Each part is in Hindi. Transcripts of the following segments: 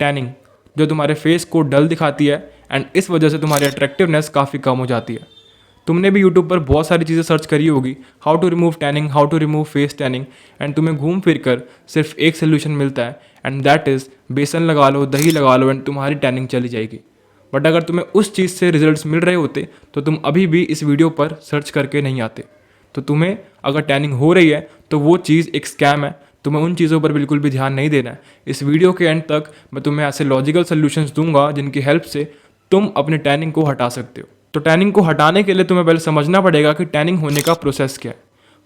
टैनिंग, जो तुम्हारे फेस को डल दिखाती है एंड इस वजह से तुम्हारी अट्रैक्टिवनेस काफ़ी कम हो जाती है। तुमने भी यूट्यूब पर बहुत सारी चीज़ें सर्च करी होगी, how to remove tanning, how to remove face tanning, and तुम्हें घूम फिर कर सिर्फ एक सोल्यूशन मिलता है एंड दैट इज़ बेसन लगा लो, दही लगा लो एंड तुम्हारी टैनिंग चली जाएगी। बट अगर तुम्हें उस चीज़ से रिजल्ट्स मिल रहे होते तो तुम अभी भी इस वीडियो पर सर्च करके नहीं आते। तो तुम्हें अगर टैनिंग हो रही है तो वो चीज़ एक स्कैम है, तुम्हें उन चीज़ों पर बिल्कुल भी ध्यान नहीं देना है। इस वीडियो के एंड तक मैं तुम्हें ऐसे लॉजिकल सोल्यूशंस दूंगा जिनकी हेल्प से तुम अपने टैनिंग को हटा सकते हो। तो टैनिंग को हटाने के लिए तुम्हें पहले समझना पड़ेगा कि टैनिंग होने का प्रोसेस क्या है।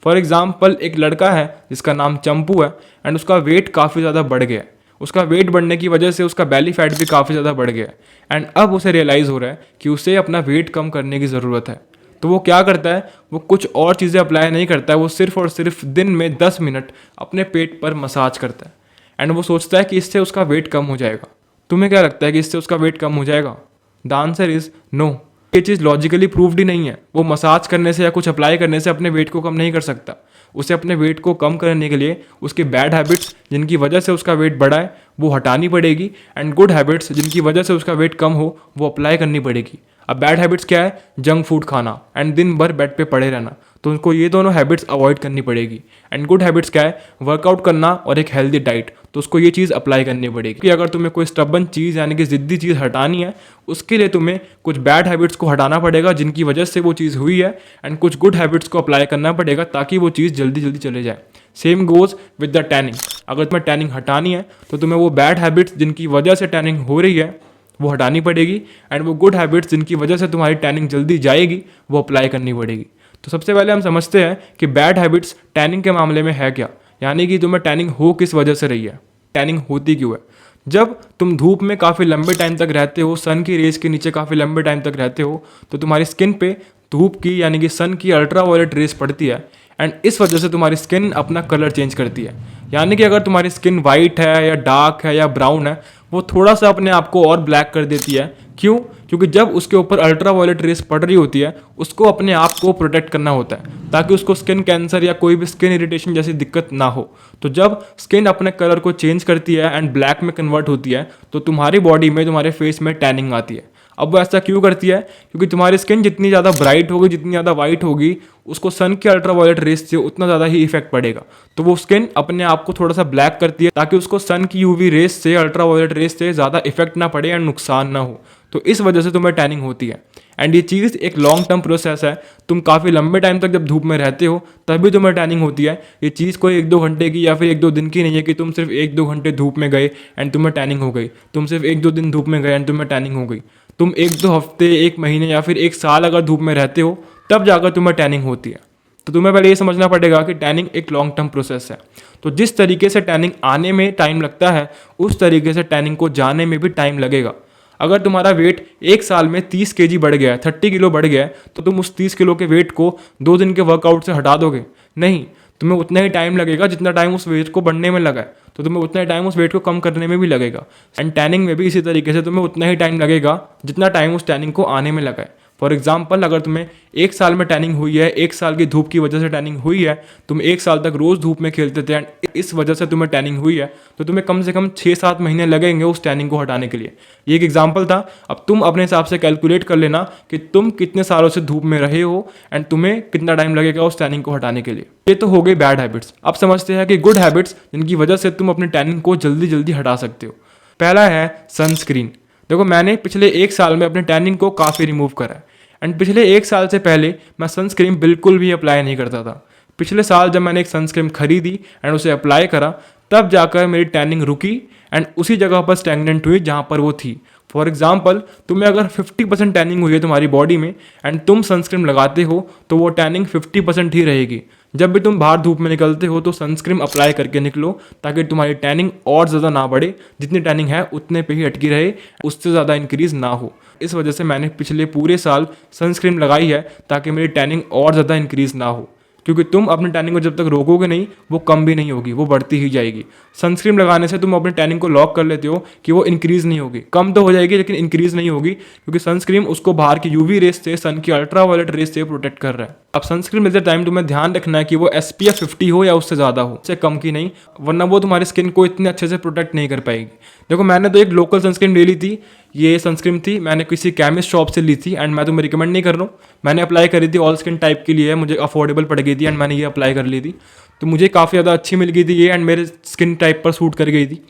फॉर एग्जाम्पल, एक लड़का है जिसका नाम चंपू है एंड उसका वेट काफ़ी ज़्यादा बढ़ गया है। उसका वेट बढ़ने की वजह से उसका बेली फैट भी काफ़ी ज़्यादा बढ़ गया है एंड अब उसे रियलाइज़ हो रहा है कि उसे अपना वेट कम करने की ज़रूरत है। तो वो क्या करता है, वो कुछ और चीज़ें अप्लाई नहीं करता है, वो सिर्फ और सिर्फ दिन में 10 मिनट अपने पेट पर मसाज करता है एंड वो सोचता है कि इससे उसका वेट कम हो जाएगा। तुम्हें क्या लगता है कि इससे उसका वेट कम हो जाएगा? The answer is no. ये चीज़ लॉजिकली प्रूव्ड ही नहीं है। वो मसाज करने से या कुछ अप्लाई करने से अपने वेट को कम नहीं कर सकता। उसे अपने वेट को कम करने के लिए उसके बैड हैबिट्स जिनकी वजह से उसका वेट बढ़ा है वो हटानी पड़ेगी एंड गुड हैबिट्स जिनकी वजह से उसका वेट कम हो वो अप्लाई करनी पड़ेगी। अब बैड हैबिट्स क्या है? जंक फूड खाना एंड दिन भर बेड पे पड़े रहना, तो उनको ये दोनों हैबिट्स अवॉइड करनी पड़ेगी। एंड गुड हैबिट्स क्या है? वर्कआउट करना और एक हेल्दी डाइट, तो उसको ये चीज़ अप्लाई करनी पड़ेगी। कि अगर तुम्हें कोई स्टबन चीज़ यानी कि ज़िद्दी चीज़ हटानी है, उसके लिए तुम्हें कुछ बैड हैबिट्स को हटाना पड़ेगा जिनकी वजह से वो चीज़ हुई है एंड कुछ गुड हैबिट्स को अप्लाई करना पड़ेगा ताकि वो चीज़ जल्दी जल्दी चले जाए। Same goes with the tanning. अगर तुम्हें टैनिंग हटानी है तो तुम्हें वो बैड हैबिट्स जिनकी वजह से टैनिंग हो रही है वो हटानी पड़ेगी एंड वो गुड हैबिट्स जिनकी वजह से तुम्हारी टैनिंग जल्दी जाएगी वो अप्लाई करनी पड़ेगी। तो सबसे पहले हम समझते हैं कि बैड हैबिट्स टैनिंग के मामले में है क्या, यानी कि तुम्हें टैनिंग हो किस वजह से रही है, टैनिंग होती क्यों है। जब तुम धूप में काफ़ी लंबे टाइम तक रहते हो, सन की रेस के नीचे काफ़ी लंबे टाइम तक रहते हो, तो तुम्हारी स्किन पे धूप की यानी कि सन की अल्ट्रावायलेट रेस पड़ती है एंड इस वजह से तुम्हारी स्किन अपना कलर चेंज करती है। यानी कि अगर तुम्हारी स्किन वाइट है या डार्क है या ब्राउन है, वो थोड़ा सा अपने आप को और ब्लैक कर देती है। क्यों? क्योंकि जब उसके ऊपर अल्ट्रावायलेट रेस पड़ रही होती है उसको अपने आप को प्रोटेक्ट करना होता है ताकि उसको स्किन कैंसर या कोई भी स्किन इरिटेशन जैसी दिक्कत ना हो। तो जब स्किन अपने कलर को चेंज करती है एंड ब्लैक में कन्वर्ट होती है तो तुम्हारी बॉडी में, तुम्हारे फेस में टैनिंग आती है। अब वो ऐसा क्यों करती है? क्योंकि तुम्हारी स्किन जितनी ज़्यादा ब्राइट होगी, जितनी ज़्यादा वाइट होगी, उसको सन के अल्ट्रावायलेट रेस से उतना ज़्यादा ही इफेक्ट पड़ेगा। तो वो स्किन अपने आप को थोड़ा सा ब्लैक करती है ताकि उसको सन की यूवी रेस से, अल्ट्रावायलेट रेस से ज़्यादा इफेक्ट ना पड़े या नुकसान ना हो। तो इस वजह से तुम्हें टैनिंग होती है एंड ये चीज़ एक लॉन्ग टर्म प्रोसेस है। तुम काफ़ी लंबे टाइम तक जब धूप में रहते हो तभी तुम्हें टैनिंग होती है। ये चीज़ कोई 1-2 घंटे की या फिर 1-2 दिन की नहीं है कि तुम सिर्फ 1-2 घंटे धूप में गए एंड तुम्हें टैनिंग हो गई, तुम सिर्फ 1-2 दिन धूप में गए एंड तुम्हें टैनिंग हो गई। तुम 1-2 हफ्ते, 1 महीने या फिर 1 साल अगर धूप में रहते हो तब जाकर तुम्हें टैनिंग होती है। तो तुम्हें पहले ये समझना पड़ेगा कि टैनिंग एक लॉन्ग टर्म प्रोसेस है। तो जिस तरीके से टैनिंग आने में टाइम लगता है उस तरीके से टैनिंग को जाने में भी टाइम लगेगा। अगर तुम्हारा वेट 1 साल में 30 kg बढ़ गया है, 30 किलो बढ़ गया है, तो तुम उस 30 किलो के वेट को 2 दिन के वर्कआउट से हटा दोगे? नहीं, तुम्हें उतना ही टाइम लगेगा जितना टाइम उस वेट को बढ़ने में लगा है, तो तुम्हें उतना ही टाइम उस वेट को कम करने में भी लगेगा। एंड टैनिंग में भी इसी तरीके से तुम्हें उतना ही टाइम लगेगा जितना टाइम उस टैनिंग को आने में लगा है। फॉर एग्जाम्पल, अगर तुम्हें 1 साल में टैनिंग हुई है, 1 साल की धूप की वजह से टैनिंग हुई है, तुम 1 साल तक रोज़ धूप में खेलते थे एंड इस वजह से तुम्हें टैनिंग हुई है, तो तुम्हें कम से कम 6-7 महीने लगेंगे उस टैनिंग को हटाने के लिए। ये एक एग्जाम्पल था। अब तुम अपने हिसाब से कैलकुलेट कर लेना कि तुम कितने सालों से धूप में रहे हो एंड तुम्हें कितना टाइम लगेगा उस टैनिंग को हटाने के लिए। ये तो हो गई बैड हैबिट्स। अब समझते हैं कि गुड हैबिट्स जिनकी वजह से तुम अपनी टैनिंग को जल्दी जल्दी हटा सकते हो। पहला है सनस्क्रीन। देखो, मैंने पिछले 1 साल में अपने टैनिंग को काफ़ी रिमूव करा है एंड पिछले 1 साल से पहले मैं सनस्क्रीन बिल्कुल भी अप्लाई नहीं करता था। पिछले साल जब मैंने एक सनस्क्रीन खरीदी एंड उसे अप्लाई करा तब जाकर मेरी टैनिंग रुकी एंड उसी जगह पर स्टैग्नेंट हुई जहाँ पर वो थी। फॉर एग्जाम्पल, तुम्हें अगर 50% टैनिंग हुई है तुम्हारी बॉडी में एंड तुम सनस्क्रीन लगाते हो तो वो टैनिंग 50% ही रहेगी। जब भी तुम बाहर धूप में निकलते हो तो सनस्क्रीन अप्लाई करके निकलो ताकि तुम्हारी टैनिंग और ज़्यादा ना बढ़े, जितनी टैनिंग है उतने पे ही अटकी रहे, उससे ज़्यादा इंक्रीज़ ना हो। इस वजह से मैंने पिछले पूरे साल सनस्क्रीन लगाई है ताकि मेरी टैनिंग और ज़्यादा इंक्रीज़ ना हो। क्योंकि तुम अपनी टैनिंग को जब तक रोकोगे नहीं वो कम भी नहीं होगी, वो बढ़ती ही जाएगी। सनस्क्रीन लगाने से तुम अपनी टैनिंग को लॉक कर लेते हो कि वो इंक्रीज नहीं होगी, कम तो हो जाएगी लेकिन इंक्रीज नहीं होगी, क्योंकि सनस्क्रीन उसको बाहर की यूवी रेस से, सन की अल्ट्रावायलेट रेस से प्रोटेक्ट कर रहा है। अब सनस्क्रीन लेते टाइम तुम्हें ध्यान रखना है कि वो SPF 50 हो या उससे ज़्यादा हो, उससे कम की नहीं, वरना वो तुम्हारी स्किन को इतने अच्छे से प्रोटेक्ट नहीं कर पाएगी। देखो मैंने तो एक लोकल सनस्क्रीन ले ली थी, ये सनस्क्रीन थी मैंने किसी केमिस्ट शॉप से ली थी एंड मैं तुम्हें रिकमेंड नहीं कर रहा हूँ। मैंने अप्लाई करी थी, ऑल स्किन टाइप के लिए है, मुझे अफोर्डेबल पड़ गई थी एंड मैंने ये अप्लाई कर ली थी, तो मुझे काफ़ी ज़्यादा अच्छी मिल गई थी ये एंड मेरे स्किन टाइप पर सूट कर गई थी।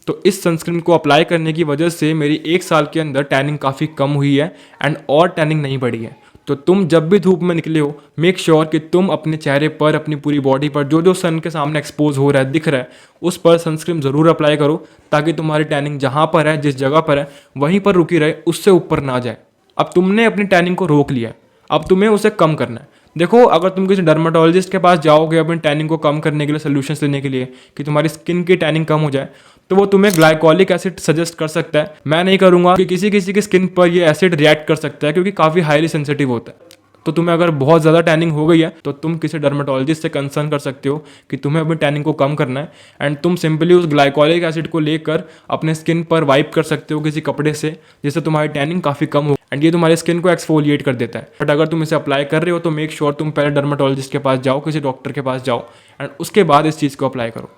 तो इस सनस्क्रीन को अप्लाई करने की वजह से मेरी 1 साल के अंदर टैनिंग काफ़ी कम हुई है एंड और टैनिंग नहीं बढ़ी है। तो तुम जब भी धूप में निकले हो मेक श्योर कि तुम अपने चेहरे पर, अपनी पूरी बॉडी पर जो जो सन के सामने एक्सपोज हो रहा है, दिख रहा है, उस पर सनस्क्रीन ज़रूर अप्लाई करो, ताकि तुम्हारी टैनिंग जहाँ पर है, जिस जगह पर है, वहीं पर रुकी रहे, उससे ऊपर ना जाए। अब तुमने अपनी टैनिंग को रोक लिया है, अब तुम्हें उसे कम करना है। देखो अगर तुम किसी डर्माटोलॉजिस्ट के पास जाओगे अपनी टैनिंग को कम करने के लिए, सोल्यूशंस लेने के लिए कि तुम्हारी स्किन की टैनिंग कम हो जाए, तो वो तुम्हें ग्लाइकोलिक एसिड सजेस्ट कर सकता है। मैं नहीं करूंगा कि किसी किसी की स्किन पर ये एसिड रिएक्ट कर सकता है, क्योंकि काफ़ी हाईली सेंसिटिव होता है। तो तुम्हें अगर बहुत ज़्यादा टैनिंग हो गई है तो तुम किसी डर्माटोलॉजिस्ट से कंसर्न कर सकते हो कि तुम्हें अपनी टैनिंग को कम करना है, एंड तुम सिंपली उस ग्लाइकोलिक एसिड को लेकर अपने स्किन पर वाइप कर सकते हो किसी कपड़े से, जिससे तुम्हारी टैनिंग काफ़ी कम हो एंड ये तुम्हारी स्किन को एक्सफोलिएट कर देता है। बट अगर तुम इसे अप्लाई कर रहे हो तो मेक श्योर तुम पहले डर्माटोलॉजिस्ट के पास जाओ, किसी डॉक्टर के पास जाओ एंड उसके बाद इस चीज़ को अप्लाई करो।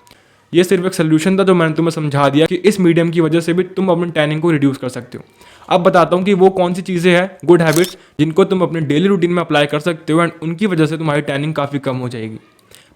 ये सिर्फ एक सोल्यूशन था जो मैंने तुम्हें समझा दिया कि इस मीडियम की वजह से भी तुम अपनी टैनिंग को रिड्यूस कर सकते हो। अब बताता हूँ कि वो कौन सी चीज़ें हैं, गुड हैबिट्स, जिनको तुम अपने डेली रूटीन में अप्लाई कर सकते हो एंड उनकी वजह से तुम्हारी टैनिंग काफ़ी कम हो जाएगी।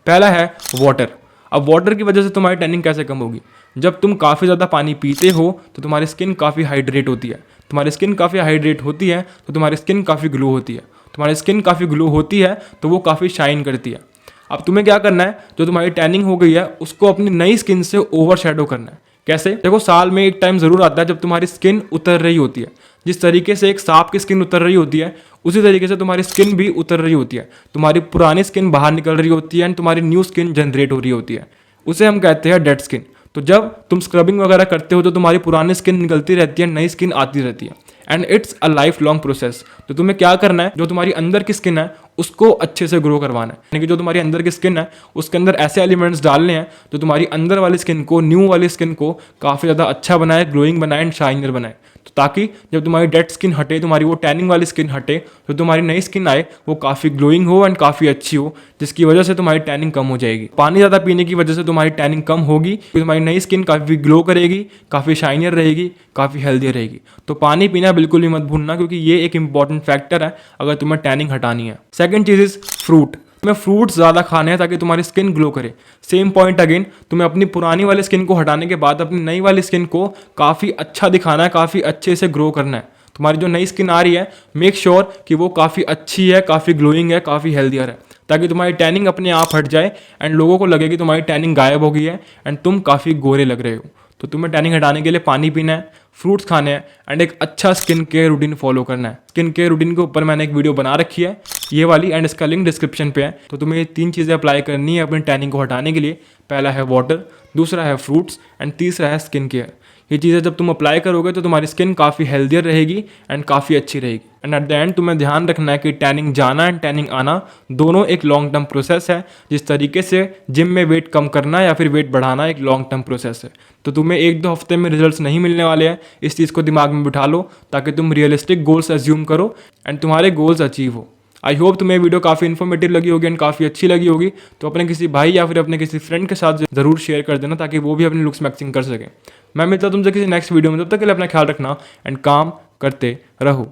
पहला है वाटर। अब वाटर की वजह से तुम्हारी टैनिंग कैसे कम होगी? जब तुम काफ़ी ज़्यादा पानी पीते हो तो तुम्हारी स्किन काफ़ी हाइड्रेट होती है। तुम्हारी स्किन काफ़ी हाइड्रेट होती है तो तुम्हारी स्किन काफ़ी ग्लो होती है। तुम्हारी स्किन काफ़ी ग्लो होती है तो वो काफ़ी शाइन करती है। अब तुम्हें क्या करना है, जो तुम्हारी टैनिंग हो गई है उसको अपनी नई स्किन से ओवरशैडो करना है। कैसे? देखो साल में एक टाइम ज़रूर आता है जब तुम्हारी स्किन उतर रही होती है। जिस तरीके से एक सांप की स्किन उतर रही होती है उसी तरीके से तुम्हारी स्किन भी उतर रही होती है। तुम्हारी पुरानी स्किन बाहर निकल रही होती है एंड तुम्हारी न्यू स्किन जनरेट हो रही होती है। उसे हम कहते हैं डेड स्किन। तो जब तुम स्क्रबिंग वगैरह करते हो तो तुम्हारी पुरानी स्किन निकलती रहती है, नई स्किन आती रहती है and it's a life long process. तो तुम्हें क्या करना है, जो तुम्हारी अंदर की स्किन है उसको अच्छे से ग्रो करवाना है, यानी कि जो तुम्हारी अंदर की स्किन है उसके अंदर ऐसे एलिमेंट्स डालने हैं जो तुम्हारी अंदर वाली स्किन को, न्यू वाली स्किन को काफ़ी ज़्यादा अच्छा बनाए, ग्लोइंग बनाए एंड शाइनर बनाए। तो ताकि जब तुम्हारी डेड स्किन हटे, तुम्हारी वो टैनिंग वाली स्किन हटे, तो तुम्हारी नई स्किन आए वो काफ़ी ग्लोइंग हो एंड काफ़ी अच्छी हो, जिसकी वजह से तुम्हारी टैनिंग कम हो जाएगी। पानी ज़्यादा पीने की वजह से तुम्हारी टैनिंग कम होगी, तो तुम्हारी नई स्किन काफ़ी ग्लो करेगी, काफ़ी शाइनर रहेगी, काफ़ी हेल्दी रहेगी। तो पानी पीना बिल्कुल भी मत भूलना, क्योंकि ये एक इंपॉर्टेंट फैक्टर है अगर तुम्हें टैनिंग हटानी है। Second cheese is fruit. तुम्हें फ्रूट्स ज़्यादा खाने हैं ताकि तुम्हारी स्किन ग्लो करे। सेम पॉइंट अगेन, तुम्हें अपनी पुरानी वाली स्किन को हटाने के बाद अपनी नई वाली स्किन को काफ़ी अच्छा दिखाना है, काफ़ी अच्छे से ग्रो करना है। तुम्हारी जो नई स्किन आ रही है मेक श्योर कि वो काफ़ी अच्छी है, काफ़ी ग्लोइंग है, काफ़ी हेल्दियर है, ताकि तुम्हारी टैनिंग अपने आप हट जाए एंड लोगों को लगे कि तुम्हारी टैनिंग गायब हो गई है एंड तुम काफ़ी गोरे लग रहे हो। तो तुम्हें टैनिंग हटाने के लिए पानी पीना है, फ्रूट्स खाने हैं एंड एक अच्छा स्किन केयर रूटीन फॉलो करना है। स्किन केयर रूटीन के ऊपर मैंने एक वीडियो बना रखी है ये वाली, एंड इसका लिंक डिस्क्रिप्शन पे है। तो तुम्हें ये 3 चीज़ें अप्लाई करनी है अपनी टैनिंग को हटाने के लिए। पहला है वाटर, दूसरा है फ्रूट्स एंड तीसरा है स्किन केयर। ये चीज़ें जब तुम अप्लाई करोगे तो तुम्हारी स्किन काफ़ी हेल्दियर रहेगी एंड काफ़ी अच्छी रहेगी। एंड एट द एंड तुम्हें ध्यान रखना है कि टैनिंग जाना एंड टैनिंग आना दोनों एक लॉन्ग टर्म प्रोसेस है। जिस तरीके से जिम में वेट कम करना या फिर वेट बढ़ाना एक लॉन्ग टर्म प्रोसेस है। तो तुम्हें 1-2 हफ्ते में रिजल्ट्स नहीं मिलने वाले हैं, इस चीज़ को दिमाग में बिठा लो ताकि तुम रियलिस्टिक गोल्स एज्यूम करो एंड तुम्हारे गोल्स अचीव हो। आई होप तुम्हें वीडियो काफ़ी इन्फॉर्मेटिव लगी होगी एंड काफ़ी अच्छी लगी होगी। तो अपने किसी भाई या फिर अपने किसी फ्रेंड के साथ ज़रूर शेयर कर देना ताकि वो भी अपने लुक्स मैक्सिंग कर सके। मैं मिलता हूं तुमसे किसी नेक्स्ट वीडियो में, तब तक के लिए अपना ख्याल रखना एंड काम करते रहो।